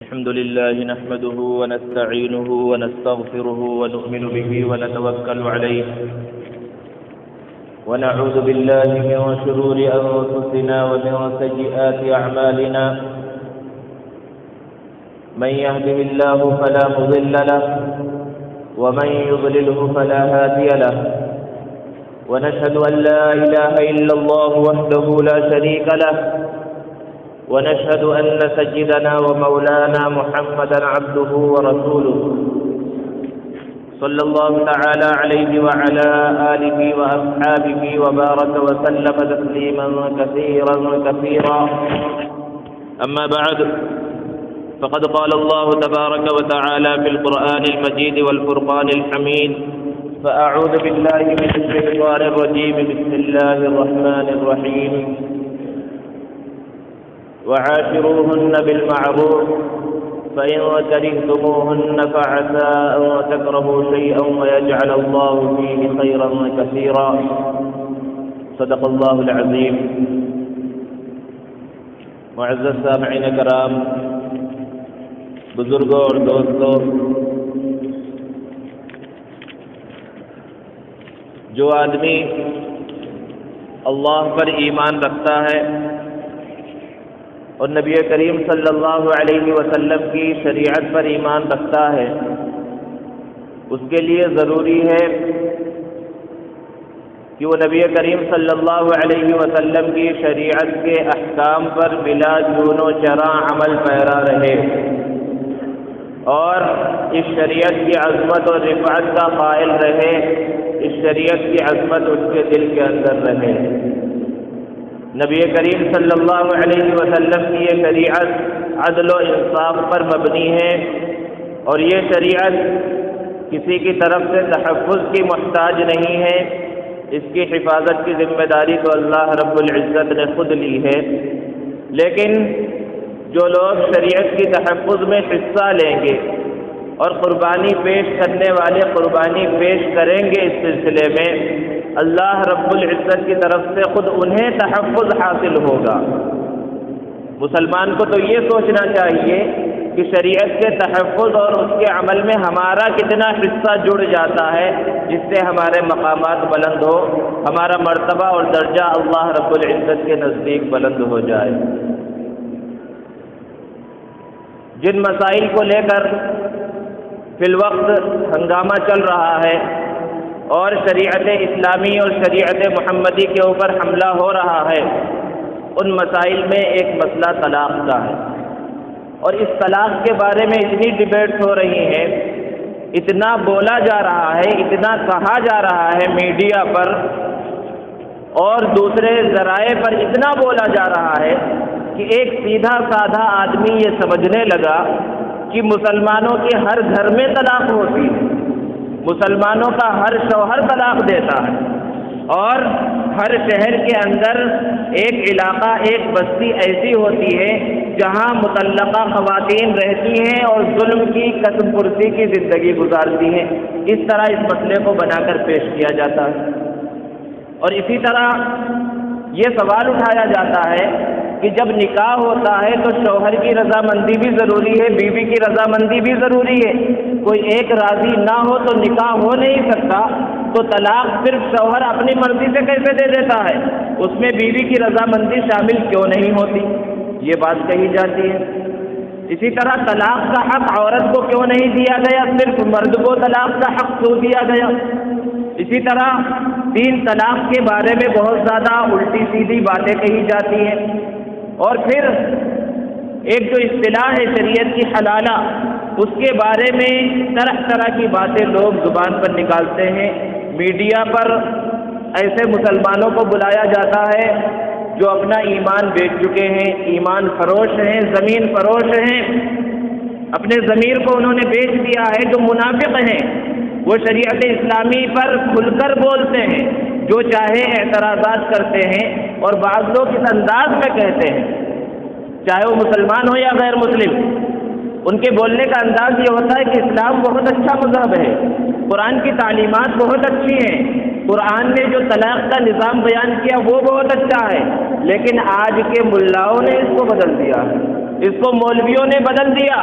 الحمد لله نحمده ونستعينه ونستغفره ونؤمن به ونتوكل عليه ونعوذ بالله من شرور أنفسنا ومن سيئات أعمالنا من يهده الله فلا مضل له ومن يضلله فلا هادي له ونشهد أن لا إله إلا الله وحده لا شريك له ونشهد أن سيدنا ومولانا محمدا عبده ورسوله صلى الله تعالى عليه وعلى آله وأصحابه وبارك وسلم تسليما كثيرا أما بعد فقد قال الله تبارك وتعالى في القرآن المجيد والفرقان الحميد فأعوذ بالله من الشيطان الرجيم بسم الله الرحمن الرحيم وعاشروهن بالمعروف فإن كرهتموهن فعسى أن تكرهوا شيئا ويجعل الله فيه خيرا كثيرا صدق الله العظيم. معزز سامعین کرام، بزرگوں اور دوستوں، جو آدمی اللہ پر ایمان رکھتا ہے اور نبی کریم صلی اللہ علیہ وسلم کی شریعت پر ایمان رکھتا ہے، اس کے لیے ضروری ہے کہ وہ نبی کریم صلی اللہ علیہ وسلم کی شریعت کے احکام پر بلا چون و چرا عمل پیرا رہے اور اس شریعت کی عظمت اور رفعت کا قائل رہے، اس شریعت کی عظمت اس کے دل کے اندر رہے۔ نبی کریم صلی اللہ علیہ وسلم کی یہ شریعت عدل و انصاف پر مبنی ہے اور یہ شریعت کسی کی طرف سے تحفظ کی محتاج نہیں ہے، اس کی حفاظت کی ذمہ داری تو اللہ رب العزت نے خود لی ہے، لیکن جو لوگ شریعت کی تحفظ میں حصہ لیں گے اور قربانی پیش کرنے والے قربانی پیش کریں گے اس سلسلے میں، اللہ رب العزت کی طرف سے خود انہیں تحفظ حاصل ہوگا۔ مسلمان کو تو یہ سوچنا چاہیے کہ شریعت کے تحفظ اور اس کے عمل میں ہمارا کتنا حصہ جڑ جاتا ہے، جس سے ہمارے مقامات بلند ہو، ہمارا مرتبہ اور درجہ اللہ رب العزت کے نزدیک بلند ہو جائے۔ جن مسائل کو لے کر فی الوقت ہنگامہ چل رہا ہے اور شریعت اسلامی اور شریعت محمدی کے اوپر حملہ ہو رہا ہے، ان مسائل میں ایک مسئلہ طلاق کا ہے، اور اس طلاق کے بارے میں اتنی ڈیبیٹس ہو رہی ہیں، اتنا بولا جا رہا ہے، اتنا کہا جا رہا ہے میڈیا پر اور دوسرے ذرائع پر اتنا بولا جا رہا ہے کہ ایک سیدھا سادھا آدمی یہ سمجھنے لگا کہ مسلمانوں کے ہر گھر میں طلاق ہوتی ہے، مسلمانوں کا ہر شوہر طلاق دیتا ہے، اور ہر شہر کے اندر ایک علاقہ، ایک بستی ایسی ہوتی ہے جہاں مطلقہ خواتین رہتی ہیں اور ظلم کی قسم پرسی کی زندگی گزارتی ہیں۔ اس طرح اس مسئلے کو بنا کر پیش کیا جاتا ہے، اور اسی طرح یہ سوال اٹھایا جاتا ہے کہ جب نکاح ہوتا ہے تو شوہر کی رضامندی بھی ضروری ہے، بیوی کی رضامندی بھی ضروری ہے، کوئی ایک راضی نہ ہو تو نکاح ہو نہیں سکتا، تو طلاق صرف شوہر اپنی مرضی سے کیسے دے دیتا ہے، اس میں بیوی کی رضامندی شامل کیوں نہیں ہوتی، یہ بات کہی جاتی ہے۔ اسی طرح طلاق کا حق عورت کو کیوں نہیں دیا گیا، صرف مرد کو طلاق کا حق کیوں دیا گیا۔ اسی طرح تین طلاق کے بارے میں بہت زیادہ الٹی سیدھی باتیں کہی جاتی ہیں، اور پھر ایک جو اصطلاح ہے شریعت کی حلالہ، اس کے بارے میں طرح طرح کی باتیں لوگ زبان پر نکالتے ہیں۔ میڈیا پر ایسے مسلمانوں کو بلایا جاتا ہے جو اپنا ایمان بیچ چکے ہیں، ایمان فروش ہیں، زمین فروش ہیں، اپنے ضمیر کو انہوں نے بیچ دیا ہے، جو منافق ہیں، وہ شریعت اسلامی پر کھل کر بولتے ہیں، جو چاہے اعتراضات کرتے ہیں، اور بعض لوگ اس انداز میں کہتے ہیں، چاہے وہ مسلمان ہو یا غیر مسلم، ان کے بولنے کا انداز یہ ہوتا ہے کہ اسلام بہت اچھا مذہب ہے، قرآن کی تعلیمات بہت اچھی ہیں، قرآن نے جو طلاق کا نظام بیان کیا وہ بہت اچھا ہے، لیکن آج کے ملاؤں نے اس کو بدل دیا ہے۔ اس کو مولویوں نے بدل دیا،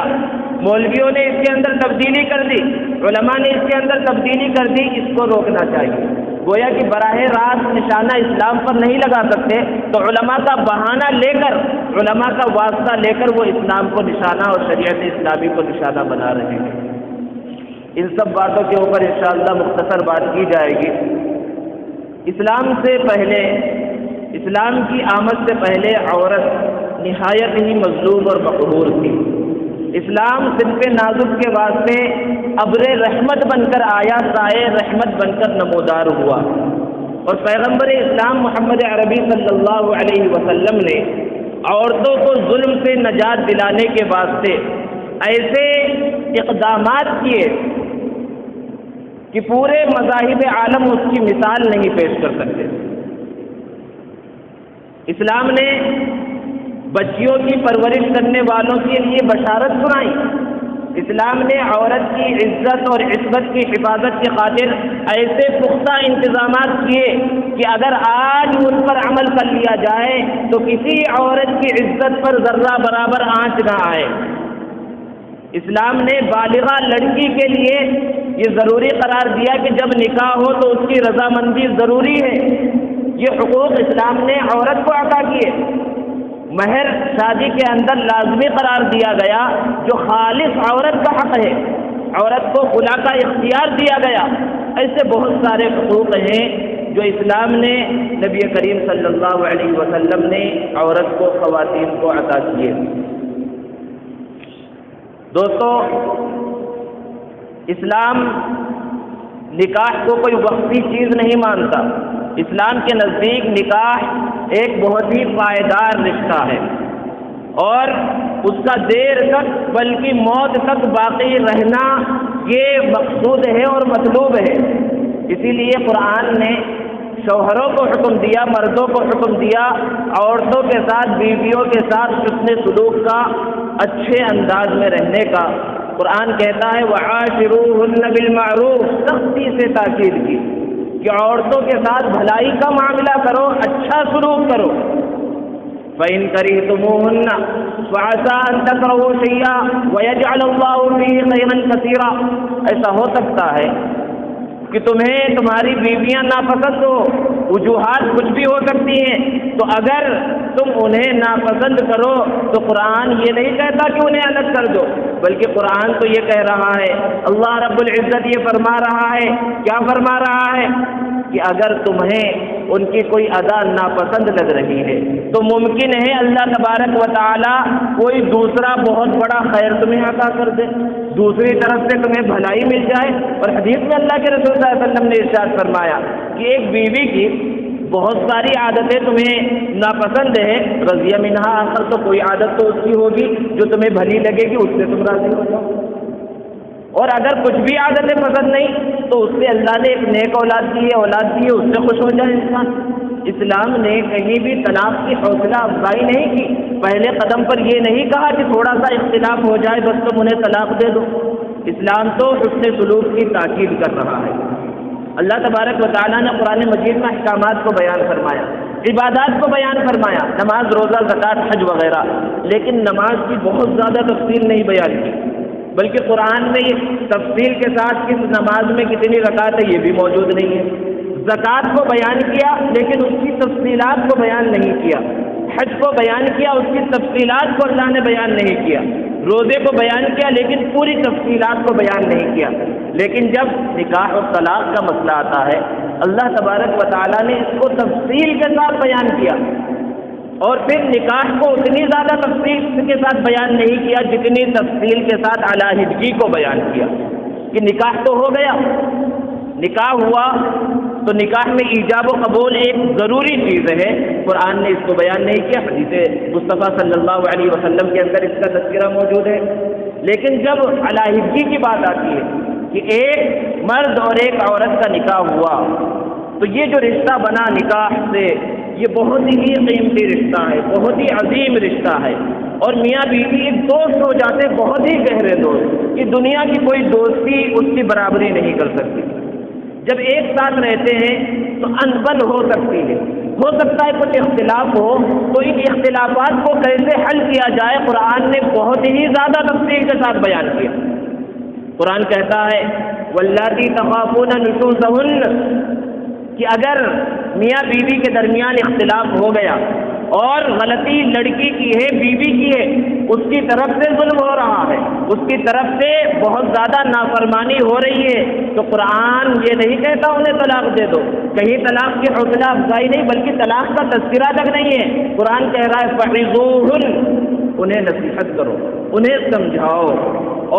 مولویوں نے اس کے اندر تبدیلی کر دی، علماء نے اس کے اندر تبدیلی کر دی، اس کو روکنا چاہیے۔ گویا کہ براہ راست نشانہ اسلام پر نہیں لگا سکتے، تو علماء کا بہانہ لے کر، علماء کا واسطہ لے کر وہ اسلام کو نشانہ اور شریعت اسلامی کو نشانہ بنا رہے ہیں۔ ان سب باتوں کے اوپر انشاءاللہ مختصر بات کی جائے گی۔ اسلام سے پہلے، اسلام کی آمد سے پہلے عورت نہایت ہی مظلوم اور مقہور تھی۔ اسلام صرف نازک کے واسطے ابر رحمت بن کر آیا، سائے رحمت بن کر نمودار ہوا، اور پیغمبر اسلام محمد عربی صلی اللہ علیہ وسلم نے عورتوں کو ظلم سے نجات دلانے کے واسطے ایسے اقدامات کیے کہ پورے مذاہب عالم اس کی مثال نہیں پیش کر سکتے۔ اسلام نے بچیوں کی پرورش کرنے والوں کے لیے بشارت سنائی، اسلام نے عورت کی عزت اور عصمت کی حفاظت کی خاطر ایسے پختہ انتظامات کیے کہ اگر آج ان پر عمل کر لیا جائے تو کسی عورت کی عزت پر ذرہ برابر آنچ نہ آئے۔ اسلام نے بالغہ لڑکی کے لیے یہ ضروری قرار دیا کہ جب نکاح ہو تو اس کی رضامندی ضروری ہے۔ یہ حقوق اسلام نے عورت کو عطا کیے۔ مہر شادی کے اندر لازمی قرار دیا گیا جو خالص عورت کا حق ہے، عورت کو خلا کا اختیار دیا گیا۔ ایسے بہت سارے حقوق ہیں جو اسلام نے، نبی کریم صلی اللہ علیہ وسلم نے عورت کو، خواتین کو عطا کیے۔ دوستو، اسلام نکاح کو کوئی وقتی چیز نہیں مانتا۔ اسلام کے نزدیک نکاح ایک بہت ہی پائیدار رشتہ ہے، اور اس کا دیر تک بلکہ موت تک باقی رہنا یہ مقصود ہے اور مطلوب ہے۔ اسی لیے قرآن نے شوہروں کو حکم دیا، مردوں کو حکم دیا، عورتوں کے ساتھ، بیویوں کے ساتھ حسن سلوک کا، اچھے انداز میں رہنے کا۔ قرآن کہتا ہے وَعَاشِرُوهُنَّ بِالْمَعْرُوفِ، سختی سے تاکید کی کہ عورتوں کے ساتھ بھلائی کا معاملہ کرو، اچھا سلوک کرو۔ فَإِن كَرِهْتُمُوهُنَّ فَعَسَىٰ أَن تَكْرَهُوا شَيْئًا وَيَجْعَلَ اللَّهُ فِيهِ خَيْرًا كَثِيرًا، ایسا ہو سکتا ہے کہ تمہیں تمہاری بیویاں ناپسند ہو، وجوہات کچھ بھی ہو سکتی ہیں، تو اگر تم انہیں ناپسند کرو تو قرآن یہ نہیں کہتا کہ انہیں الگ کر دو، بلکہ قرآن تو یہ کہہ رہا ہے، اللہ رب العزت یہ فرما رہا ہے، کیا فرما رہا ہے کہ اگر تمہیں ان کی کوئی ادا ناپسند لگ رہی ہے تو ممکن ہے اللہ تبارک و تعالی کوئی دوسرا بہت بڑا خیر تمہیں عطا کر دے، دوسری طرف سے تمہیں بھلائی مل جائے۔ اور حدیث میں اللہ کے رسول صلی اللہ علیہ وسلم نے ارشاد فرمایا کہ ایک بیوی کی بہت ساری عادتیں تمہیں ناپسند ہے، رضی منہا، آخر تو کوئی عادت تو اس کی ہوگی جو تمہیں بھلی لگے گی، اس سے تم راضی ہو جاؤ، اور اگر کچھ بھی عادتیں پسند نہیں تو اس سے اللہ نے ایک نیک اولاد دی ہے، اس سے خوش ہو جائے انسان۔ اسلام نے کہیں بھی طلاق کی حوصلہ افزائی نہیں کی، پہلے قدم پر یہ نہیں کہا کہ تھوڑا سا اختلاف ہو جائے بس تم انہیں طلاق دے دو۔ اسلام تو حسن سلوک کی تاکید کر رہا ہے۔ اللہ تبارک و تعالیٰ نے قرآن مجید میں احکامات کو بیان فرمایا، عبادات کو بیان فرمایا، نماز، روزہ، زکوٰۃ، حج وغیرہ، لیکن نماز کی بہت زیادہ تفصیل نہیں بیان کی، بلکہ قرآن میں یہ تفصیل کے ساتھ کہ نماز میں کتنی رکعت ہے یہ بھی موجود نہیں ہے۔ زکوٰۃ کو بیان کیا لیکن اس کی تفصیلات کو بیان نہیں کیا، حج کو بیان کیا، اس کی تفصیلات کو اللہ نے بیان نہیں کیا، روزے کو بیان کیا لیکن پوری تفصیلات کو بیان نہیں کیا۔ لیکن جب نکاح اور طلاق کا مسئلہ آتا ہے، اللہ تبارک و تعالیٰ نے اس کو تفصیل کے ساتھ بیان کیا، اور پھر نکاح کو اتنی زیادہ تفصیل کے ساتھ بیان نہیں کیا جتنی تفصیل کے ساتھ علیحدگی کو بیان کیا کہ نکاح تو ہو گیا، نکاح ہوا تو نکاح میں ایجاب و قبول ایک ضروری چیز ہے، قرآن نے اس کو بیان نہیں کیا، حدیث مصطفیٰ صلی اللہ علیہ وسلم کے اندر اس کا تذکرہ موجود ہے۔ لیکن جب علیحدگی کی بات آتی ہے کہ ایک مرد اور ایک عورت کا نکاح ہوا تو یہ جو رشتہ بنا نکاح سے، یہ بہت ہی قیمتی رشتہ ہے، بہت ہی عظیم رشتہ ہے، اور میاں بیوی ایک دوست ہو جاتے، بہت ہی گہرے دوست، کہ دنیا کی کوئی دوستی اس کی برابری نہیں کر سکتی۔ جب ایک ساتھ رہتے ہیں تو انبن ہو سکتی ہے، ہو سکتا ہے کچھ اختلاف ہو، تو ان اختلافات کو کیسے حل کیا جائے قرآن نے بہت ہی زیادہ تفصیل کے ساتھ بیان کیا۔ قرآن کہتا ہے واللاتی تخافون نشوزہن، کہ اگر میاں بیوی کے درمیان اختلاف ہو گیا اور غلطی لڑکی کی ہے، بیوی کی ہے، اس کی طرف سے ظلم ہو رہا ہے، اس کی طرف سے بہت زیادہ نافرمانی ہو رہی ہے، تو قرآن یہ نہیں کہتا انہیں طلاق دے دو، کہیں طلاق کی حوصلہ افزائی نہیں بلکہ طلاق کا تذکرہ تک نہیں ہے۔ قرآن کہہ رہا ہے فعظوہن، انہیں نصیحت کرو، انہیں سمجھاؤ،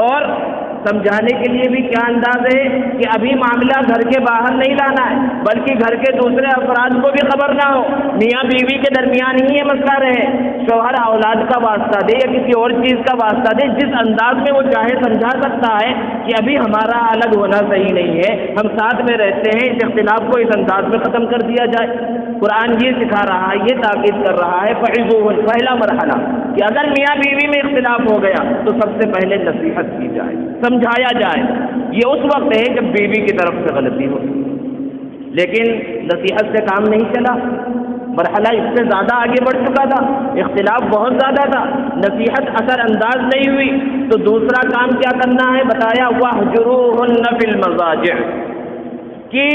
اور سمجھانے کے لیے بھی کیا انداز ہے کہ ابھی معاملہ گھر کے باہر نہیں لانا ہے بلکہ گھر کے دوسرے افراد کو بھی خبر نہ ہو، میاں بیوی کے درمیان ہی یہ مسئلہ رہے، شوہر اولاد کا واسطہ دے یا کسی اور چیز کا واسطہ دے، جس انداز میں وہ چاہے سمجھا سکتا ہے کہ ابھی ہمارا الگ ہونا صحیح نہیں ہے، ہم ساتھ میں رہتے ہیں، اس اختلاف کو اس انداز میں ختم کر دیا جائے۔ قرآن یہ سکھا رہا ہے، یہ تاکید کر رہا ہے فعظوہن، پہلا مرحلہ کہ اگر میاں بیوی میں اختلاف ہو گیا تو سب سے پہلے نصیحت کی جائے، سمجھایا جائے۔ یہ اس وقت ہے جب بیوی کی طرف سے غلطی ہو، لیکن نصیحت سے کام نہیں چلا، مرحلہ اس سے زیادہ آگے بڑھ چکا تھا، اختلاف بہت زیادہ تھا، نصیحت اثر انداز نہیں ہوئی، تو دوسرا کام کیا کرنا ہے بتایا واہجروہن فی المضاجع، کہ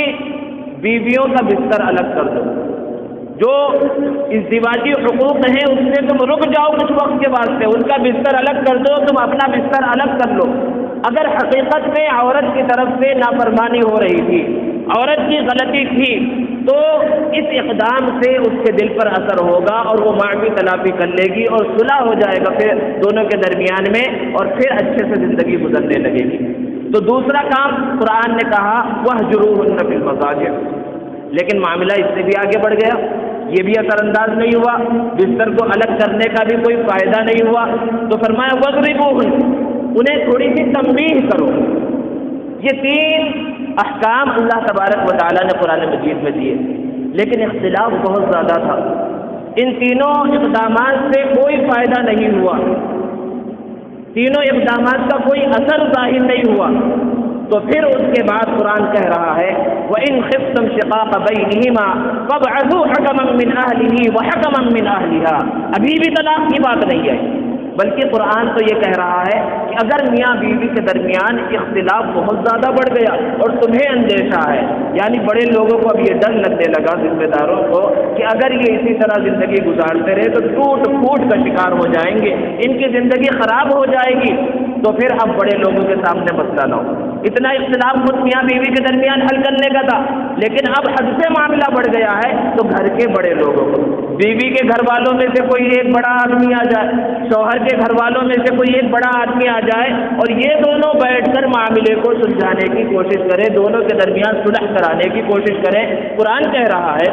بیویوں کا بستر الگ کر دو، جو ازدواجی حقوق ہیں اس سے تم رک جاؤ کچھ وقت کے واسطے، ان کا بستر الگ کر دو، تم اپنا بستر الگ کر لو۔ اگر حقیقت میں عورت کی طرف سے نافرمانی ہو رہی تھی، عورت کی غلطی تھی، تو اس اقدام سے اس کے دل پر اثر ہوگا اور وہ معافی تلافی کر لے گی اور صلح ہو جائے گا پھر دونوں کے درمیان میں، اور پھر اچھے سے زندگی گزرنے لگے گی۔ تو دوسرا کام قرآن نے کہا واہجروہن فی المضاجع، لیکن معاملہ اس سے بھی آگے بڑھ گیا، یہ بھی اثر انداز نہیں ہوا، بستر کو الگ کرنے کا بھی کوئی فائدہ نہیں ہوا، تو فرمایا واضربوہن، انہیں تھوڑی سی تنبیہ کرو۔ یہ تین احکام اللہ تبارک و تعالیٰ نے قرآن مجید میں دیے، لیکن اختلاف بہت زیادہ تھا، ان تینوں اقدامات سے کوئی فائدہ نہیں ہوا، تینوں اقدامات کا کوئی اثر ظاہر نہیں ہوا، تو پھر اس کے بعد قرآن کہہ رہا ہے وَإِنْ خِفْتُمْ شِقَاقَ بَيْنِهِمَا فَابْعَثُوا حَكَمًا مِّنْ أَهْلِهِ وَحَكَمًا مِّنْ أَهْلِهَا، ابھی بھی طلاق کی بات نہیں ہے، بلکہ قرآن تو یہ کہہ رہا ہے کہ اگر میاں بیوی کے درمیان اختلاف بہت زیادہ بڑھ گیا اور تمہیں اندیشہ ہے، یعنی بڑے لوگوں کو اب یہ ڈر لگنے لگا، ذمہ داروں کو، کہ اگر یہ اسی طرح زندگی گزارتے رہے تو ٹوٹ پھوٹ کا شکار ہو جائیں گے، ان کی زندگی خراب ہو جائے گی، تو پھر اب بڑے لوگوں کے سامنے مسئلہ نہ ہو۔ اتنا اختلاف خود میاں بیوی کے درمیان حل کرنے کا تھا، لیکن اب حد سے معاملہ بڑھ گیا ہے، تو گھر کے بڑے لوگوں کو، بیوی کے گھر والوں میں سے کوئی ایک بڑا آدمی آ جائے، شوہر کے گھر والوں میں سے کوئی ایک بڑا آدمی آ جائے، اور یہ دونوں بیٹھ کر معاملے کو سلجھانے کی کوشش کریں، دونوں کے درمیان صلح کرانے کی کوشش کریں۔ قرآن کہہ رہا ہے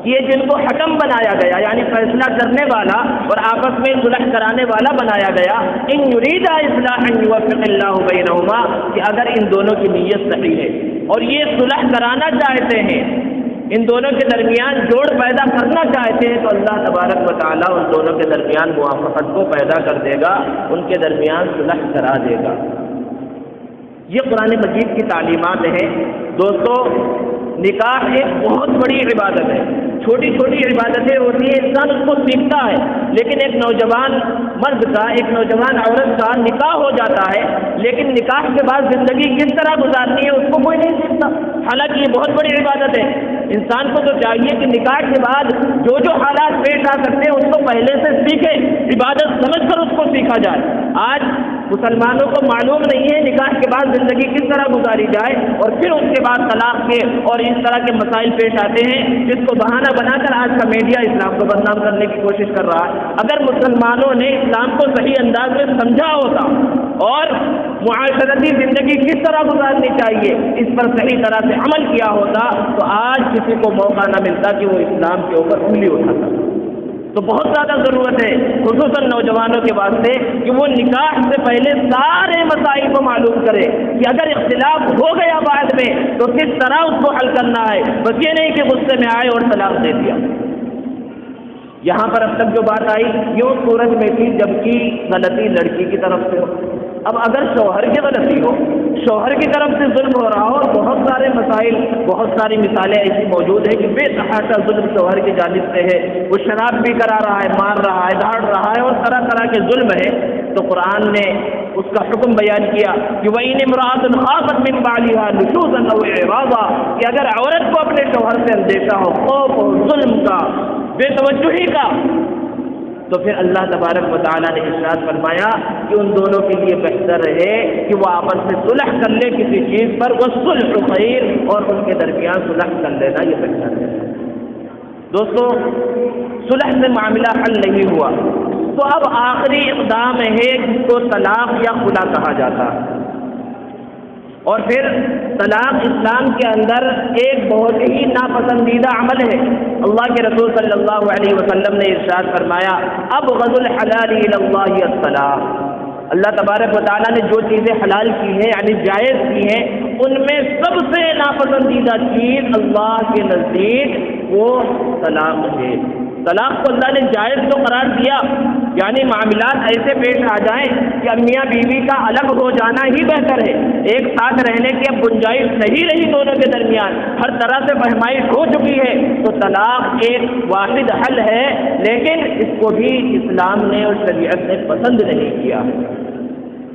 یہ جن کو حکم بنایا گیا، یعنی فیصلہ کرنے والا اور آپس میں صلح کرانے والا بنایا گیا، ان یریدا اصلاحا یوفق اللہ بینہما، کہ اگر ان دونوں کی نیت صحیح ہے اور یہ صلح کرانا چاہتے ہیں، ان دونوں کے درمیان جوڑ پیدا کرنا چاہتے ہیں، تو اللہ تبارک و تعالیٰ ان دونوں کے درمیان موافقت کو پیدا کر دے گا، ان کے درمیان صلح کرا دے گا۔ یہ قرآن مجید کی تعلیمات ہیں۔ دوستو، نکاح ایک بہت بڑی عبادت ہے، چھوٹی چھوٹی عبادتیں ہوتی ہیں، انسان اس کو سیکھتا ہے، لیکن ایک نوجوان مرد کا، ایک نوجوان عورت کا نکاح ہو جاتا ہے، لیکن نکاح کے بعد زندگی کس طرح گزارنی ہے اس کو کوئی نہیں سیکھتا، حالانکہ یہ بہت بڑی عبادت ہے۔ انسان کو تو چاہیے کہ نکاح کے بعد جو جو حالات پیش آ سکتے ہیں اس کو پہلے سے سیکھے، عبادت سمجھ کر اس کو سیکھا جائے۔ آج مسلمانوں کو معلوم نہیں ہے نکاح کے بعد زندگی کس طرح گزاری جائے، اور پھر اس کے بعد طلاق کے اور اس طرح کے مسائل پیش آتے ہیں، جس کو بہانہ بنا کر آج کا میڈیا اسلام کو بدنام کرنے کی کوشش کر رہا ہے۔ اگر مسلمانوں نے اسلام کو صحیح انداز میں سمجھا ہوتا اور معاشرتی زندگی کس طرح گزارنی چاہیے اس پر صحیح طرح سے عمل کیا ہوتا، تو آج کسی کو موقع نہ ملتا کہ وہ اسلام کے اوپر انگلی اٹھاتا۔ تو بہت زیادہ ضرورت ہے خصوصاً نوجوانوں کے واسطے کہ وہ نکاح سے پہلے سارے مسائل کو معلوم کرے کہ اگر اختلاف ہو گیا بعد میں تو کس طرح اس کو حل کرنا ہے، بس یہ نہیں کہ غصے میں آئے اور طلاق دے دیا۔ یہاں پر اب تک جو بات آئی یہ اس صورت میں تھی جبکہ غلطی لڑکی کی طرف سے ہو۔ اب اگر شوہر کی غلطی ہو، شوہر کی طرف سے ظلم ہو رہا ہو، اور بہت سارے مسائل، بہت ساری مثالیں ایسی موجود ہیں کہ بے تحاشا ظلم شوہر کی جانب سے ہے، وہ شراب پی کر آ رہا ہے، مار رہا ہے، دھاڑ رہا ہے، اور طرح طرح کے ظلم ہے، تو قرآن نے اس کا حکم بیان کیا کہ وَإِنِ امْرَأَةٌ خَافَتْ مِنْ بَعْلِهَا نُشُوزًا أَوْ إِعْرَاضًا، کہ اگر عورت کو اپنے شوہر سے اندیشہ ہو، خوف ہو، ظلم کا، بے توجہی کا، تو پھر اللہ تبارک و تعالیٰ نے ارشاد فرمایا کہ ان دونوں کے لیے بہتر ہے کہ وہ آپس میں صلح کر لے کسی چیز پر، وَالصُّلْحُ خَيْرٌ، اور ان کے درمیان صلح کر لینا یہ بہتر ہے۔ دوستو، صلح سے معاملہ حل نہیں ہوا تو اب آخری اقدام ہے جس کو طلاق یا خلا کہا جاتا ہے، اور پھر طلاق اسلام کے اندر ایک بہت ہی ناپسندیدہ عمل ہے۔ اللہ کے رسول صلی اللہ علیہ وسلم نے ارشاد فرمایا ابغض الحلال الی اللہ الطلاق، اللہ تبارک و تعالیٰ نے جو چیزیں حلال کی ہیں یعنی جائز کی ہیں، ان میں سب سے ناپسندیدہ چیز اللہ کے نزدیک وہ طلاق ہے۔ طلاق کو اللہ نے جائز تو قرار دیا، یعنی معاملات ایسے پیش آ جائیں کہ میاں بیوی کا الگ ہو جانا ہی بہتر ہے، ایک ساتھ رہنے کی اب گنجائش نہیں رہی دونوں کے درمیان، ہر طرح سے فہمائش ہو چکی ہے، تو طلاق ایک واحد حل ہے، لیکن اس کو بھی اسلام نے اور شریعت نے پسند نہیں کیا۔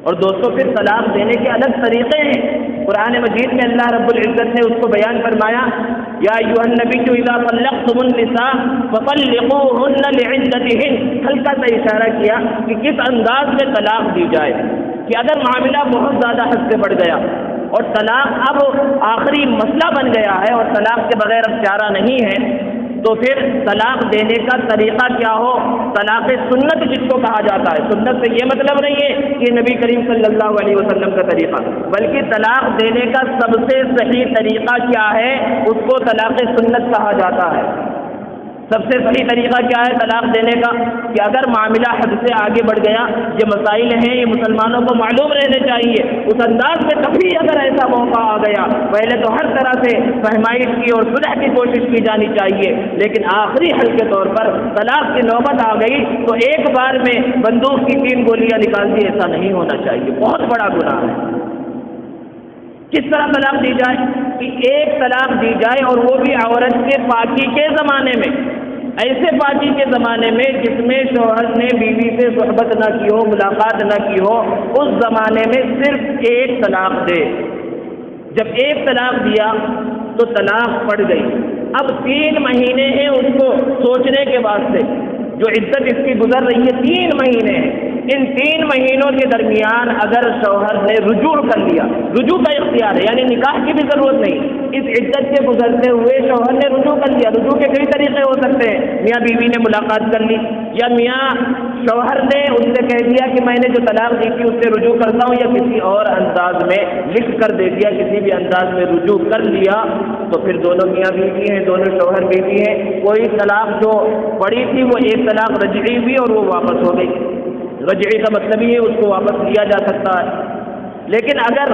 اور دوستو، پھر طلاق دینے کے الگ طریقے ہیں۔ قرآن مجید میں اللہ رب العزت نے اس کو بیان فرمایا یا ایھا النبی اذا طلقتم النساء فطلقوهن لعدتهن، ہلکا سا اشارہ کیا کہ کس انداز میں طلاق دی جائے، کہ اگر معاملہ بہت زیادہ حد سے بڑھ گیا اور طلاق اب آخری مسئلہ بن گیا ہے اور طلاق کے بغیر اب چارہ نہیں ہے، تو پھر طلاق دینے کا طریقہ کیا ہو؟ طلاق سنت جس کو کہا جاتا ہے، سنت سے یہ مطلب نہیں ہے کہ نبی کریم صلی اللہ علیہ وسلم کا طریقہ، بلکہ طلاق دینے کا سب سے صحیح طریقہ کیا ہے؟ اس کو طلاق سنت کہا جاتا ہے۔ سب سے صحیح طریقہ کیا ہے طلاق دینے کا؟ کہ اگر معاملہ حد سے آگے بڑھ گیا، یہ مسائل ہیں، یہ مسلمانوں کو معلوم رہنے چاہیے، اس انداز میں کبھی اگر ایسا موقع آ گیا، پہلے تو ہر طرح سے فہمائش کی اور صلح کی کوشش کی جانی چاہیے، لیکن آخری حل کے طور پر طلاق کی نوبت آ گئی تو ایک بار میں بندوق کی 3 گولیاں نکال دی، ایسا نہیں ہونا چاہیے، بہت بڑا گناہ ہے۔ کس طرح طلاق دی جائے؟ کہ ایک طلاق دی جائے اور وہ بھی عورت کے پاکی کے زمانے میں، ایسے پاکی کے زمانے میں جس میں شوہر نے بیوی سے صحبت نہ کی ہو، ملاقات نہ کی ہو، اس زمانے میں صرف ایک طلاق دے۔ جب ایک طلاق دیا تو طلاق پڑ گئی، اب 3 مہینے ہیں اس کو سوچنے کے واسطے، جو عدت اس کی گزر رہی ہے 3 مہینے ہیں، ان 3 مہینوں کے درمیان اگر شوہر نے رجوع کر لیا، رجوع کا اختیار ہے یعنی نکاح کی بھی ضرورت نہیں، اس عدت کے گزرتے ہوئے شوہر نے رجوع کر لیا، رجوع کے کئی طریقے ہو سکتے ہیں، میاں بیوی نے ملاقات کر لی، یا میاں شوہر نے اس سے کہہ دیا کہ میں نے جو طلاق دی تھی اس سے رجوع کرتا ہوں، یا کسی اور انداز میں لکھ کر دے دیا، کسی بھی انداز میں رجوع کر لیا، تو پھر دونوں میاں بیوی ہیں، دونوں شوہر بیوی ہیں، کوئی طلاق جو پڑی تھی وہ ایک طلاق رجعی ہوئی اور وہ واپس ہو گئی۔ رجعی کا مطلب ہی ہے اس کو واپس لیا جا سکتا ہے، لیکن اگر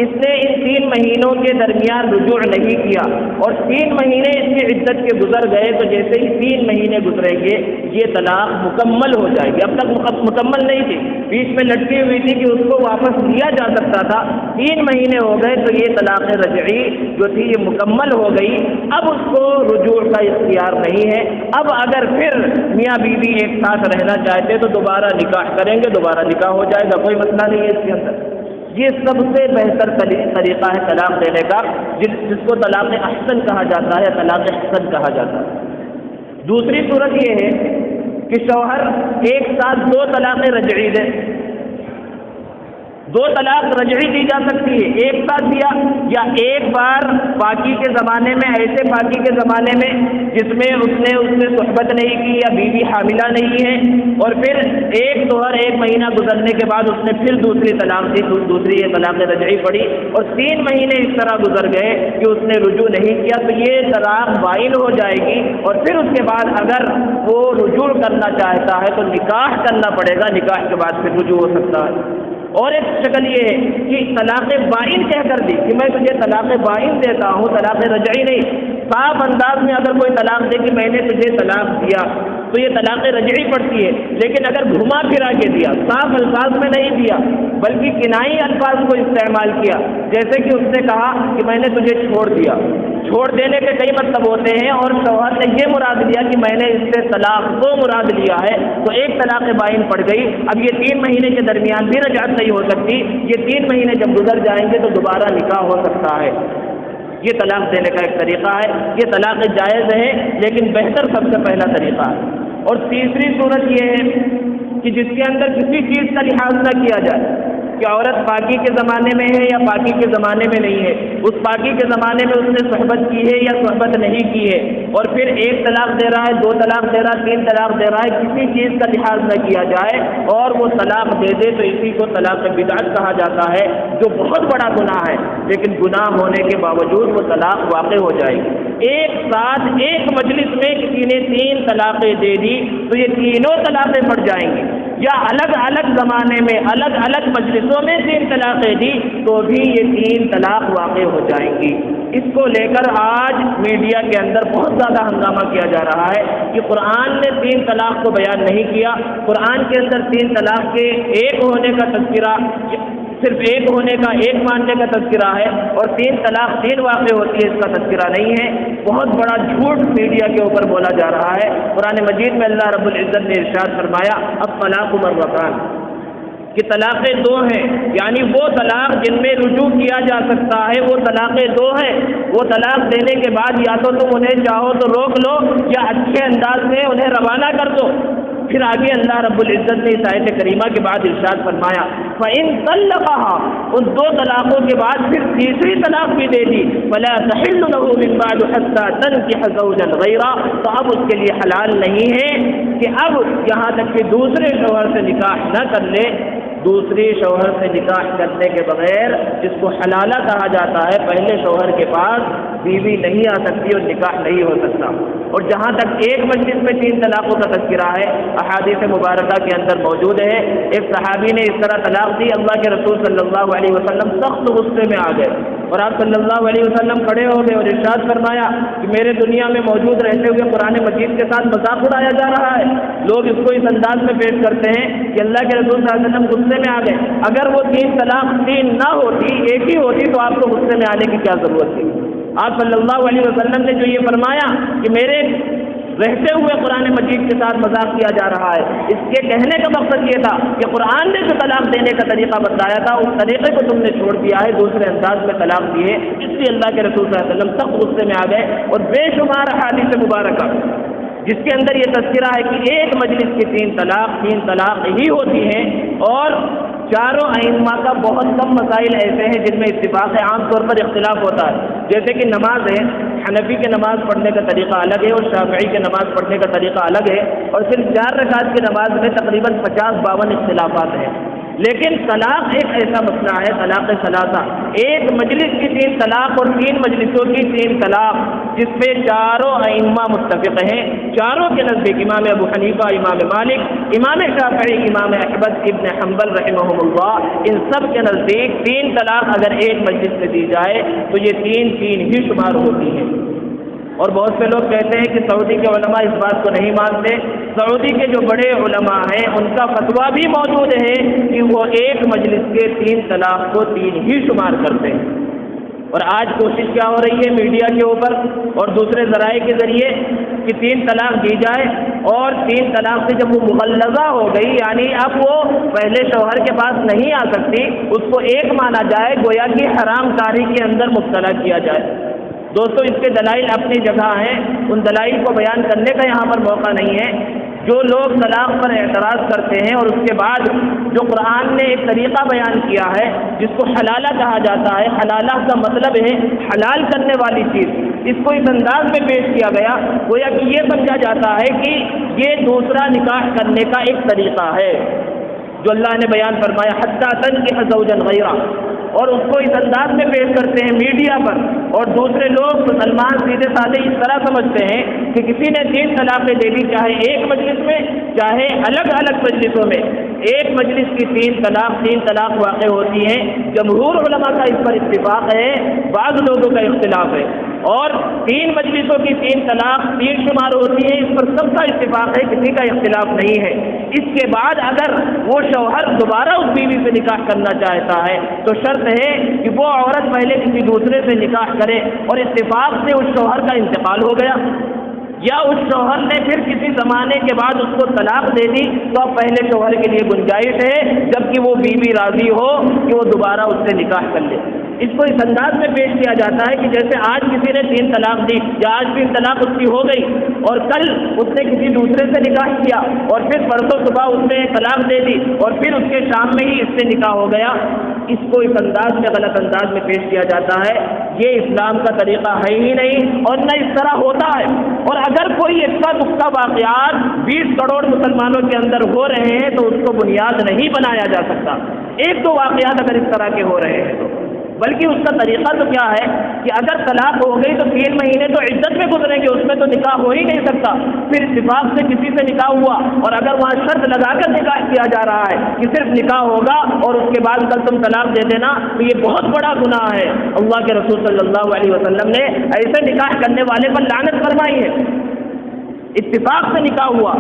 اس نے ان 3 مہینوں کے درمیان رجوع نہیں کیا اور 3 مہینے اس کی عدت کے گزر گئے، تو جیسے ہی 3 مہینے گزریں گے یہ طلاق مکمل ہو جائے گی۔ اب تک مکمل نہیں تھی، بیچ میں لٹکی ہوئی تھی کہ اس کو واپس لیا جا سکتا تھا، 3 مہینے ہو گئے تو یہ طلاق رجعی جو تھی یہ مکمل ہو گئی، اب اس کو رجوع کا اختیار نہیں ہے۔ اب اگر پھر میاں بیوی ایک ساتھ رہنا چاہتے تو دوبارہ نکاح کریں گے، دوبارہ نکاح ہو جائے گا، کوئی مسئلہ نہیں ہے اس کے اندر۔ یہ سب سے بہتر طریقہ ہے طلاق دینے کا، جس کو طلاق احسن کہا جاتا ہے، طلاق احسن کہا جاتا ہے۔ دوسری صورت یہ ہے کہ شوہر ایک ساتھ 2 طلاق رجعی دے، 2 طلاق رجعی دی جا سکتی ہے، ایک ساتھ دیا یا ایک بار پاکی کے زمانے میں، ایسے پاکی کے زمانے میں جس میں اس نے صحبت نہیں کی یا بیوی حاملہ نہیں ہے، اور پھر ایک دوہر 1 مہینہ گزرنے کے بعد اس نے پھر دوسری طلاق دی، دوسری یہ طلاق رجعی پڑی، اور 3 مہینے اس طرح گزر گئے کہ اس نے رجوع نہیں کیا، تو یہ طلاق بائن ہو جائے گی، اور پھر اس کے بعد اگر وہ رجوع کرنا چاہتا ہے تو نکاح کرنا پڑے گا، نکاح کے بعد پھر رجوع ہو سکتا ہے۔ اور ایک شکل یہ ہے کہ طلاق بائن کہہ کر دی کہ میں تجھے طلاق بائن دیتا ہوں، طلاق رجعی نہیں، صاف انداز میں اگر کوئی طلاق دے کہ میں نے تجھے طلاق دیا، تو یہ طلاق رجعی پڑتی ہے. لیکن اگر گھما پھرا کے دیا، صاف الفاظ میں نہیں دیا بلکہ کنائی الفاظ کو استعمال کیا، جیسے کہ اس نے کہا کہ میں نے تجھے چھوڑ دیا. چھوڑ دینے کے کئی مطلب ہوتے ہیں، اور شوہر نے یہ مراد لیا کہ میں نے اس سے طلاق کو مراد لیا ہے، تو ایک طلاق بائن پڑ گئی. اب یہ 3 مہینے کے درمیان بھی رجعت نہیں ہو سکتی. یہ 3 مہینے جب گزر جائیں گے تو دوبارہ نکاح ہو سکتا ہے. یہ طلاق دینے کا ایک طریقہ ہے. یہ طلاق جائز ہے، لیکن بہتر سب سے پہلا طریقہ ہے. اور تیسری صورت یہ ہے کہ جس کے اندر کسی چیز کا لحاظ نہ کیا جائے کہ عورت پاکی کے زمانے میں ہے یا پاکی کے زمانے میں نہیں ہے، اس پاکی کے زمانے میں اس نے صحبت کی ہے یا صحبت نہیں کی ہے، اور پھر 1 طلاق دے رہا ہے، 2 طلاق دے رہا ہے، 3 طلاق دے رہا ہے، کسی چیز کا لحاظ نہ کیا جائے اور وہ طلاق دے دے تو اسی کو طلاق بدعت کہا جاتا ہے، جو بہت بڑا گناہ ہے. لیکن گناہ ہونے کے باوجود وہ طلاق واقع ہو جائے گی. ایک ساتھ ایک مجلس میں کسی نے 3 طلاقیں دے دی تو یہ تینوں طلاقیں پڑ جائیں گی، یا الگ الگ زمانے میں الگ الگ مجلسوں میں 3 طلاقیں دی تو بھی یہ 3 طلاق واقع ہو جائیں گی. اس کو لے کر آج میڈیا کے اندر بہت زیادہ ہنگامہ کیا جا رہا ہے کہ قرآن نے 3 طلاق کو بیان نہیں کیا. قرآن کے اندر 3 طلاق کے ایک ہونے کا تذکرہ، صرف ایک ہونے کا، ایک ماننے کا تذکرہ ہے، اور 3 طلاق 3 واقع ہوتی ہے، اس کا تذکرہ نہیں ہے. بہت بڑا جھوٹ میڈیا کے اوپر بولا جا رہا ہے. قرآن مجید میں اللہ رب العزت نے ارشاد فرمایا الطلاق مرتان، کہ طلاقیں 2 ہیں، یعنی وہ طلاق جن میں رجوع کیا جا سکتا ہے وہ طلاقیں 2 ہیں. وہ طلاق دینے کے بعد یا تو تم انہیں چاہو تو روک لو یا اچھے انداز سے انہیں روانہ کر دو. پھر آگے اللہ رب العزت نے اس آیت کریمہ کے بعد ارشاد فرمایا فَإِن طَلَّقَهَا، ان 2 طلاقوں کے بعد پھر تیسری طلاق بھی دے دی، فَلَا تَحِلُّ لَهُ مِن بَعْدُ حَتَّى تَنكِحَ زَوْجًا غَيْرَهُ، تو اب اس کے لیے حلال نہیں ہے کہ اب یہاں تک کہ دوسرے شوہر سے نکاح نہ کر لے. دوسرے شوہر سے نکاح کرنے کے بغیر، جس کو حلالہ کہا جاتا ہے، پہلے شوہر کے پاس بیوی نہیں آ سکتی اور نکاح نہیں ہو سکتا. اور جہاں تک ایک مجلس میں 3 طلاقوں کا تذکرہ ہے، احادیث مبارکہ کے اندر موجود ہے. ایک صحابی نے اس طرح طلاق دی، اللہ کے رسول صلی اللہ علیہ وسلم سخت غصے میں آ گئے اور آپ صلی اللہ علیہ وسلم کھڑے ہو گئے اور ارشاد فرمایا کہ میرے دنیا میں موجود رہتے ہوئے قرآن مجید کے ساتھ مذاق اڑایا جا رہا ہے. لوگ اس کو اس انداز میں پیش کرتے ہیں کہ اللہ کے رسول صلی اللہ علیہ وسلم غصے میں آ گئے. اگر وہ 3 طلاق 3 نہ ہوتی، ایک ہی ہوتی، تو آپ کو غصے میں آنے کی کیا ضرورت تھی؟ آپ صلی اللہ علیہ وسلم نے جو یہ فرمایا کہ میرے رہتے ہوئے قرآن مجید کے ساتھ مذاق کیا جا رہا ہے، اس کے کہنے کا مقصد یہ تھا کہ قرآن نے جو طلاق دینے کا طریقہ بتایا تھا اس طریقے کو تم نے چھوڑ دیا ہے، دوسرے انداز میں طلاق دیے. اس لیے اللہ کے رسول صلی اللہ علیہ وسلم سخت غصے میں آ گئے اور بے شمار احادیث مبارکہ جس کے اندر یہ تذکرہ ہے کہ ایک مجلس کی 3 طلاق ہی ہوتی ہیں. اور چاروں ائمہ کا بہت کم مسائل ایسے ہیں جن میں اتفاق ہے، عام طور پر اختلاف ہوتا ہے. جیسے کہ نماز ہے، حنفی کے نماز پڑھنے کا طریقہ الگ ہے اور شافعی کے نماز پڑھنے کا طریقہ الگ ہے، اور صرف 4 رکعت کی نماز میں تقریباً 50-52 اختلافات ہیں. لیکن طلاق ایک ایسا مسئلہ ہے، طلاق ثلاثہ، ایک مجلس کی 3 طلاق اور 3 مجلسوں کی 3 طلاق، جس پہ چاروں ائمہ متفق ہیں. چاروں کے نزدیک امام ابو حنیفہ، امام مالک، امام شافعی، امام احمد ابن حنبل رحمہم اللہ، ان سب کے نزدیک 3 طلاق اگر ایک مجلس میں دی جائے تو یہ 3 ہی شمار ہوتی ہیں. اور بہت سے لوگ کہتے ہیں کہ سعودی کے علماء اس بات کو نہیں مانتے. سعودی کے جو بڑے علماء ہیں ان کا فتویٰ بھی موجود ہے کہ وہ ایک مجلس کے 3 طلاق کو 3 ہی شمار کرتے ہیں. اور آج کوشش کیا ہو رہی ہے میڈیا کے اوپر اور دوسرے ذرائع کے ذریعے کہ 3 طلاق دی جائے، اور 3 طلاق سے جب وہ مغلظہ ہو گئی، یعنی اب وہ پہلے شوہر کے پاس نہیں آ سکتی، اس کو ایک مانا جائے، گویا کہ حرام کاری کے اندر مبتلا کیا جائے. دوستو اس کے دلائل اپنی جگہ ہیں، ان دلائل کو بیان کرنے کا یہاں پر موقع نہیں ہے. جو لوگ طلاق پر اعتراض کرتے ہیں اور اس کے بعد جو قرآن نے ایک طریقہ بیان کیا ہے جس کو حلالہ کہا جاتا ہے، حلالہ کا مطلب ہے حلال کرنے والی چیز، اس کو اس انداز میں پیش کیا گیا گویا کہ یہ سمجھا جاتا ہے کہ یہ دوسرا نکاح کرنے کا ایک طریقہ ہے جو اللہ نے بیان فرمایا حتیٰ تنکح زوجا غیرہ، اور اس کو اس انداز میں پیش کرتے ہیں میڈیا پر. اور دوسرے لوگ مسلمان سیدھے سادے اس طرح سمجھتے ہیں کہ کسی نے 3 طلاقیں دے دی، چاہے ایک مجلس میں چاہے الگ الگ مجلسوں میں، ایک مجلس کی 3 طلاق واقع ہوتی ہیں. جمہور علماء کا اس پر اتفاق ہے، بعض لوگوں کا اختلاف ہے. اور 3 مجلسوں کی 3 طلاق 3 شمار ہوتی ہے، اس پر سب کا اتفاق ہے، کسی کا اختلاف نہیں ہے۔ اس کے بعد اگر وہ شوہر دوبارہ اس بیوی سے نکاح کرنا چاہتا ہے تو شرط ہے کہ وہ عورت پہلے کسی دوسرے سے نکاح کرے اور اتفاق سے اس شوہر کا انتقال ہو گیا، یا اس شوہر نے پھر کسی زمانے کے بعد اس کو طلاق دے دی، تو اب پہلے شوہر کے لیے گنجائش ہے جبکہ وہ بیوی راضی ہو کہ وہ دوبارہ اس سے نکاح کر لے۔ اس کو اس انداز میں پیش کیا جاتا ہے کہ جیسے آج کسی نے 3 طلاق دی یا آج 3 طلاق اس کی ہو گئی اور کل اس نے کسی دوسرے سے نکاح کیا اور پھر پرسوں صبح اس نے طلاق دے دی اور پھر اس کے شام میں ہی اس سے نکاح ہو گیا، اس کو اس انداز میں غلط انداز میں پیش کیا جاتا ہے۔ یہ اسلام کا طریقہ ہے ہی نہیں اور نہ اس طرح ہوتا ہے، اور اگر کوئی اکا دکا واقعات 20 کروڑ مسلمانوں کے اندر ہو رہے ہیں تو اس کو بنیاد نہیں بنایا جا سکتا۔ 1-2 واقعات اگر اس طرح کے ہو رہے ہیں تو، بلکہ اس کا طریقہ تو کیا ہے کہ اگر طلاق ہو گئی تو 3 مہینے تو عدت میں گزریں گے، اس میں تو نکاح ہو ہی نہیں سکتا۔ پھر اتفاق سے کسی سے نکاح ہوا اور اگر وہاں شرط لگا کر نکاح کیا جا رہا ہے کہ صرف نکاح ہوگا اور اس کے بعد کل تم طلاق دے دینا، تو یہ بہت بڑا گناہ ہے۔ اللہ کے رسول صلی اللہ علیہ وسلم نے ایسے نکاح کرنے والے پر لعنت فرمائی ہے۔ اتفاق سے نکاح ہوا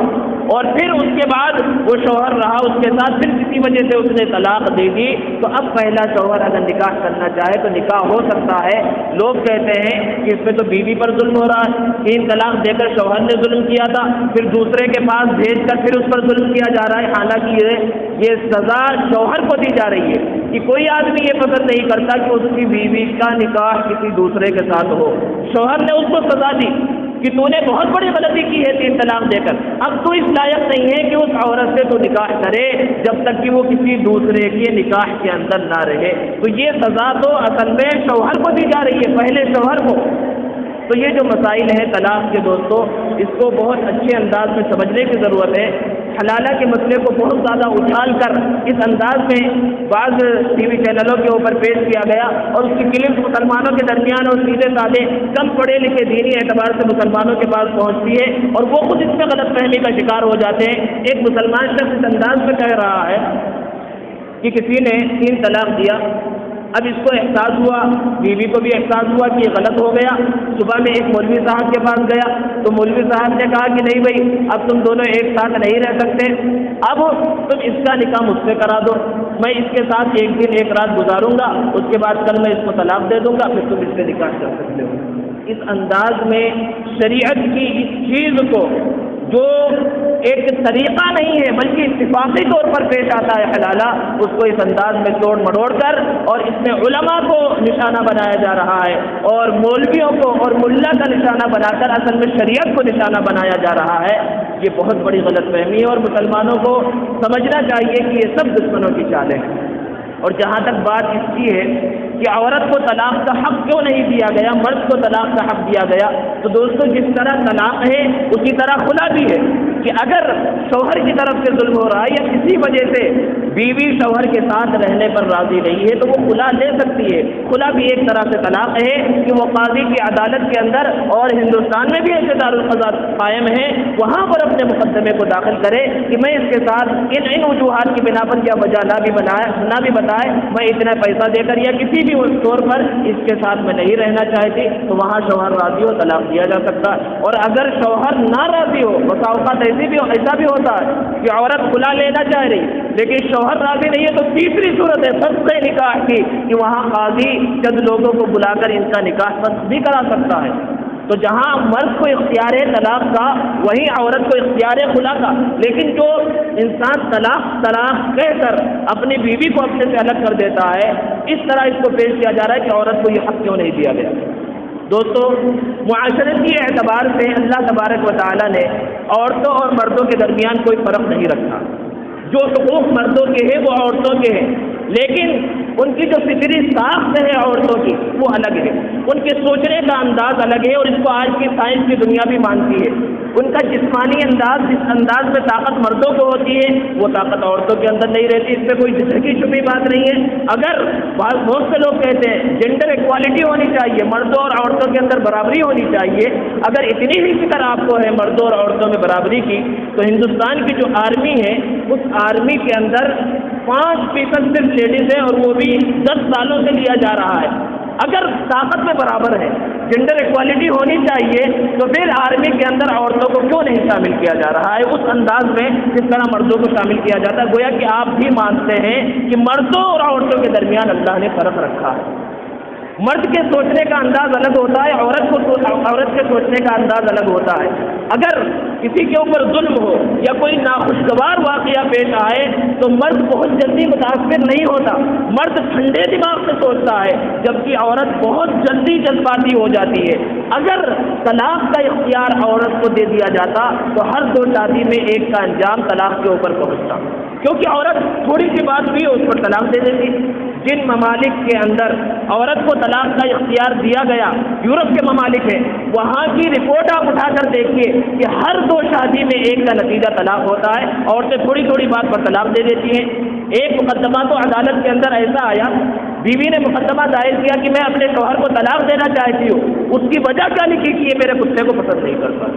اور پھر اس کے بعد وہ شوہر رہا اس کے ساتھ، پھر کسی وجہ سے اس نے طلاق دے دی، تو اب پہلا شوہر اگر نکاح کرنا چاہے تو نکاح ہو سکتا ہے۔ لوگ کہتے ہیں کہ اس میں تو بیوی پر ظلم ہو رہا ہے، 3 طلاق دے کر شوہر نے ظلم کیا تھا، پھر دوسرے کے پاس بھیج کر پھر اس پر ظلم کیا جا رہا ہے، حالانکہ یہ سزا شوہر کو دی جا رہی ہے کہ کوئی آدمی یہ پسند نہیں کرتا کہ اس کی بیوی کا نکاح کسی دوسرے کے ساتھ ہو۔ شوہر نے اس کو سزا دی کہ تو نے بہت بڑی غلطی کی ہے 3 طلاق دے کر، اب تو اس لائق نہیں ہے کہ اس عورت سے تو نکاح کرے جب تک کہ وہ کسی دوسرے کے نکاح کے اندر نہ رہے۔ تو یہ سزا تو اصل میں شوہر کو دی جا رہی ہے، پہلے شوہر کو۔ تو یہ جو مسائل ہیں طلاق کے دوستوں، اس کو بہت اچھے انداز میں سمجھنے کی ضرورت ہے۔ حلالہ کے مسئلے کو بہت زیادہ اچھال کر اس انداز میں بعض ٹی وی چینلوں کے اوپر پیش کیا گیا اور اس کی کلپس مسلمانوں کے درمیان اور سیدھے سادے کم پڑھے لکھے دینی اعتبار سے مسلمانوں کے پاس پہنچتی ہے اور وہ خود اس میں غلط فہمی کا شکار ہو جاتے ہیں۔ ایک مسلمان شخص اس انداز میں کہہ رہا ہے کہ کسی نے 3 طلاق دیا، اب اس کو احساس ہوا، بیوی کو بھی احساس ہوا کہ یہ غلط ہو گیا، صبح میں ایک مولوی صاحب کے پاس گیا تو مولوی صاحب نے کہا کہ نہیں بھائی اب تم دونوں ایک ساتھ نہیں رہ سکتے، اب تم اس کا نکاح مجھ سے کرا دو، میں اس کے ساتھ 1 دن 1 رات گزاروں گا، اس کے بعد کل میں اس کو طلاق دے دوں گا، پھر تم اس سے نکاح کر سکتے ہو۔ اس انداز میں شریعت کی اس چیز کو جو ایک طریقہ نہیں ہے بلکہ اتفاقی طور پر پیش آتا ہے حلالہ، اس کو اس انداز میں توڑ مروڑ کر اور اس میں علماء کو نشانہ بنایا جا رہا ہے اور مولویوں کو اور ملا کا نشانہ بنا کر اصل میں شریعت کو نشانہ بنایا جا رہا ہے۔ یہ بہت بڑی غلط فہمی ہے اور مسلمانوں کو سمجھنا چاہیے کہ یہ سب دشمنوں کی چالیں ہیں۔ اور جہاں تک بات اس کی ہے کہ عورت کو طلاق کا حق کیوں نہیں دیا گیا، مرد کو طلاق کا حق دیا گیا، تو دوستو جس طرح طلاق ہے اسی طرح خلا بھی ہے کہ اگر شوہر کی طرف سے ظلم ہو رہا ہے یا کسی وجہ سے بیوی شوہر کے ساتھ رہنے پر راضی نہیں ہے تو وہ خلا لے سکتی ہے۔ خلا بھی ایک طرح سے طلاق ہے کہ وہ قاضی کی عدالت کے اندر، اور ہندوستان میں بھی ایسے دارالقضاء قائم ہیں، وہاں پر اپنے مقدمے کو داخل کرے کہ میں اس کے ساتھ ان وجوہات کی بنا پر کیا وجہ نہ بھی بتائے میں اتنا پیسہ دے کر یا کسی بھی طور پر اس کے ساتھ میں نہیں رہنا چاہتی، تو وہاں شوہر راضی ہو طلاق دیا جا سکتا ہے۔ اور اگر شوہر نہ راضی ہو، بسا اوقات ایسا بھی ہوتا ہے کہ عورت خلا لینا چاہ رہی لیکن شوہر راضی نہیں ہے، تو تیسری صورت ہے فسخ نکاح کی کہ وہاں قاضی چند لوگوں کو بلا کر ان کا نکاح فسخ بھی کرا سکتا ہے۔ تو جہاں مرد کو اختیار ہے طلاق کا، وہیں عورت کو اختیار ہے خلا کا، لیکن جو انسان طلاق کہہ کر اپنی بیوی کو اپنے سے الگ کر دیتا ہے، اس طرح اس کو پیش کیا جا رہا ہے کہ عورت کو یہ حق کیوں نہیں دیا گیا۔ دوستو معاشرتی اعتبار سے اللہ تبارک و تعالیٰ نے عورتوں اور مردوں کے درمیان کوئی فرق نہیں رکھا، جو حقوق مردوں کے ہیں وہ عورتوں کے ہیں، لیکن ان کی جو فطری ساخت ہے عورتوں کی وہ الگ ہے، ان کے سوچنے کا انداز الگ ہے، اور اس کو آج کی سائنس کی دنیا بھی مانتی ہے۔ ان کا جسمانی انداز، جس انداز میں طاقت مردوں کو ہوتی ہے وہ طاقت عورتوں کے اندر نہیں رہتی، اس میں کوئی ڈھکی چھپی بات نہیں ہے۔ اگر بہت سے لوگ کہتے ہیں جینڈر ایکوالٹی ہونی چاہیے، مردوں اور عورتوں کے اندر برابری ہونی چاہیے، اگر اتنی ہی فکر آپ کو ہے مردوں اور عورتوں میں برابری کی، تو ہندوستان کی جو آرمی ہے اس آرمی کے اندر 5% صرف لیڈیز ہیں، اور وہ بھی 10 سالوں سے لیا جا رہا ہے۔ اگر طاقت میں برابر ہے، جنڈر ایکوالٹی ہونی چاہیے، تو پھر آرمی کے اندر عورتوں کو کیوں نہیں شامل کیا جا رہا ہے اس انداز میں جس طرح مردوں کو شامل کیا جاتا ہے؟ گویا کہ آپ بھی مانتے ہیں کہ مردوں اور عورتوں کے درمیان اللہ نے فرق رکھا ہے۔ مرد کے سوچنے کا انداز الگ ہوتا ہے، عورت کے سوچنے کا انداز الگ ہوتا ہے۔ اگر کسی کے اوپر ظلم ہو یا کوئی ناخوشگوار واقعہ پیش آئے تو مرد بہت جلدی متاثر نہیں ہوتا، مرد ٹھنڈے دماغ سے سوچتا ہے، جبکہ عورت بہت جلدی جذباتی ہو جاتی ہے۔ اگر طلاق کا اختیار عورت کو دے دیا جاتا تو ہر 2 شادی میں ایک کا انجام طلاق کے اوپر پہنچتا، کیونکہ عورت تھوڑی سی بات بھی اس پر طلاق دے دیتی۔ جن ممالک کے اندر عورت کو طلاق کا اختیار دیا گیا، یورپ کے ممالک ہیں، وہاں کی رپورٹ آپ اٹھا کر دیکھیے کہ ہر 2 شادی میں ایک کا نتیجہ طلاق ہوتا ہے۔ عورتیں تھوڑی تھوڑی بات پر طلاق دے دیتی ہیں۔ ایک مقدمہ تو عدالت کے اندر ایسا آیا، بیوی نے مقدمہ دائر کیا کہ میں اپنے شوہر کو طلاق دینا چاہتی ہوں، اس کی وجہ کیا لکھی کہ یہ میرے کتے کو پسند نہیں کرتا۔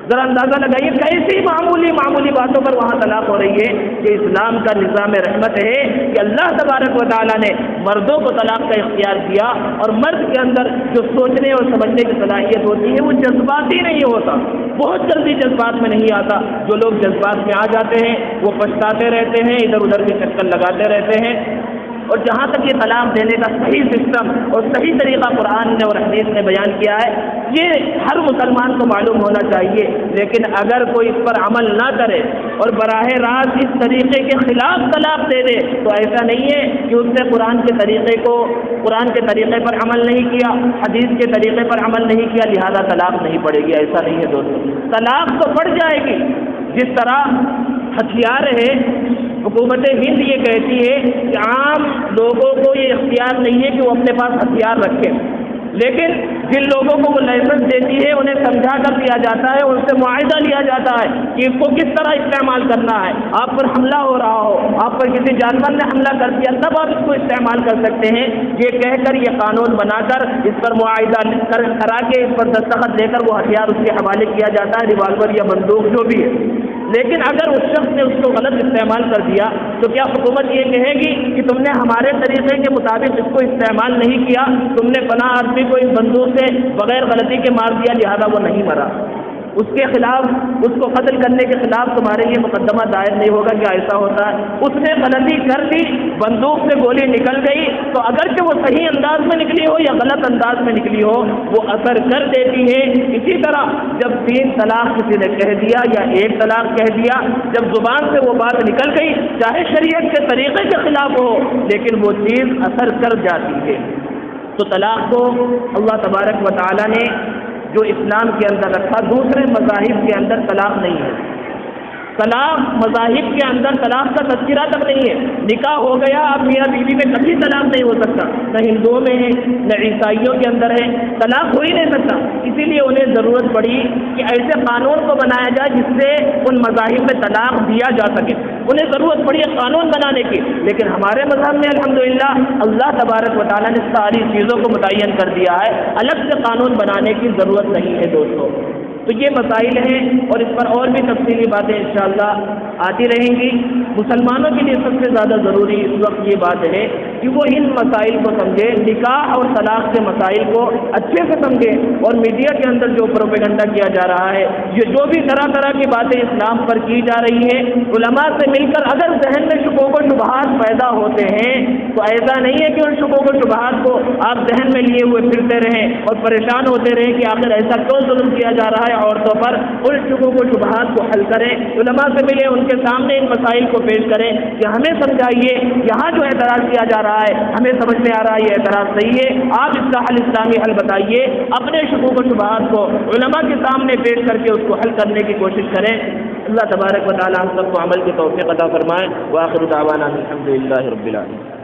ذرا اندازہ لگائیے کیسی معمولی باتوں پر وہاں طلاق ہو رہی ہے کہ اسلام کا نظام رحمت ہے کہ اللہ تبارک و تعالیٰ نے مردوں کو طلاق کا اختیار دیا، اور مرد کے اندر جو سوچنے اور سمجھنے کی صلاحیت ہوتی ہے وہ جذباتی نہیں ہوتا، بہت جلدی جذبات میں نہیں آتا۔ جو لوگ جذبات میں آ جاتے ہیں وہ پچھتاتے رہتے ہیں، ادھر ادھر کے چکر لگاتے رہتے ہیں۔ اور جہاں تک یہ طلاق دینے کا صحیح سسٹم اور صحیح طریقہ قرآن نے اور حدیث نے بیان کیا ہے، یہ ہر مسلمان کو معلوم ہونا چاہیے۔ لیکن اگر کوئی اس پر عمل نہ کرے اور براہ راست اس طریقے کے خلاف طلاق دے دے تو ایسا نہیں ہے کہ اس نے قرآن کے طریقے پر عمل نہیں کیا، حدیث کے طریقے پر عمل نہیں کیا، لہذا طلاق نہیں پڑے گی۔ ایسا نہیں ہے دوستوں، طلاق تو پڑ جائے گی۔ جس طرح ہتھیار ہے، حکومت ہند یہ کہتی ہے کہ عام لوگوں کو یہ اختیار نہیں ہے کہ وہ اپنے پاس ہتھیار رکھیں، لیکن جن لوگوں کو وہ لائسنس دیتی ہے انہیں سمجھا کر دیا جاتا ہے، ان سے معاہدہ لیا جاتا ہے کہ اس کو کس طرح استعمال کرنا ہے۔ آپ پر حملہ ہو رہا ہو، آپ پر کسی جانور نے حملہ کر دیا، تب آپ اس کو استعمال کر سکتے ہیں۔ یہ کہہ کر، یہ قانون بنا کر، اس پر معاہدہ کرا کے، اس پر دستخط دے کر وہ ہتھیار اس کے حوالے کیا جاتا ہے، ریوالور یا بندوق جو بھی ہے۔ لیکن اگر اس شخص نے اس کو غلط استعمال کر دیا تو کیا حکومت یہ کہے گی کہ تم نے ہمارے طریقے کے مطابق اس کو استعمال نہیں کیا، تم نے فلاں آدمی کو اس بندوق سے بغیر غلطی کے مار دیا لہذا وہ نہیں مرا، اس کے خلاف، اس کو قتل کرنے کے خلاف تمہارے لیے مقدمہ دائر نہیں ہوگا؟ کیا ایسا ہوتا ہے؟ اس نے غلطی کر دی، بندوق سے گولی نکل گئی تو اگرچہ وہ صحیح انداز میں نکلی ہو یا غلط انداز میں نکلی ہو وہ اثر کر دیتی ہے۔ اسی طرح جب 3 طلاق کسی نے کہہ دیا یا 1 طلاق کہہ دیا، جب زبان سے وہ بات نکل گئی چاہے شریعت کے طریقے کے خلاف ہو لیکن وہ چیز اثر کر جاتی ہے۔ تو طلاق کو اللہ تبارک و تعالیٰ نے جو اسلام کے اندر رکھا، دوسرے مذاہب کے اندر طلاق نہیں ہے۔ طلاق مذاہب کے اندر طلاق کا تذکرہ تک نہیں ہے۔ نکاح ہو گیا، اب میاں بیوی میں کبھی طلاق نہیں ہو سکتا، نہ ہندوؤں میں ہے نہ عیسائیوں کے اندر ہے، طلاق ہو ہی نہیں سکتا۔ اسی لیے انہیں ضرورت پڑی کہ ایسے قانون کو بنایا جائے جس سے ان مذاہب میں طلاق دیا جا سکے، انہیں ضرورت پڑی قانون بنانے کی۔ لیکن ہمارے مذہب میں الحمدللہ اللہ تبارک و تعالیٰ نے ساری چیزوں کو متعین کر دیا ہے، الگ سے قانون بنانے کی ضرورت نہیں ہے دوستوں۔ تو یہ مسائل ہیں اور اس پر اور بھی تفصیلی باتیں انشاءاللہ آتی رہیں گی۔ مسلمانوں کے لیے سب سے زیادہ ضروری اس وقت یہ بات ہے کہ وہ ان مسائل کو سمجھے، نکاح اور طلاق کے مسائل کو اچھے سے سمجھے، اور میڈیا کے اندر جو پروپیگنڈا کیا جا رہا ہے، یہ جو بھی طرح طرح کی باتیں اسلام پر کی جا رہی ہیں، علماء سے مل کر اگر ذہن میں شکوک و شبہات پیدا ہوتے ہیں تو ایسا نہیں ہے کہ ان شکوک و شبہات کو آپ ذہن میں لیے ہوئے پھرتے رہیں اور پریشان ہوتے رہیں کہ آخر ایسا کیوں ظلم کیا جا رہا ہے عورتوں پر۔ ان شکوک و شبہات کو حل کریں، علماء سے ملیں، ان کے سامنے ان مسائل کو پیش کریں کہ ہمیں سمجھائیے یہاں جو اعتراض کیا جا رہا ہے ہمیں سمجھ میں آ رہا ہے یہ اعتراض صحیح ہے، آپ اس کا حل اسلامی حل بتائیے، اپنے شکوک و شبہات کو علماء کے سامنے پیش کر کے اس کو حل کرنے کی کوشش کریں۔ اللہ تبارک و تعالی ہم سب کو عمل کی توفیق عطا فرمائے۔ وآخر دعوانا الحمدللہ رب العالمین۔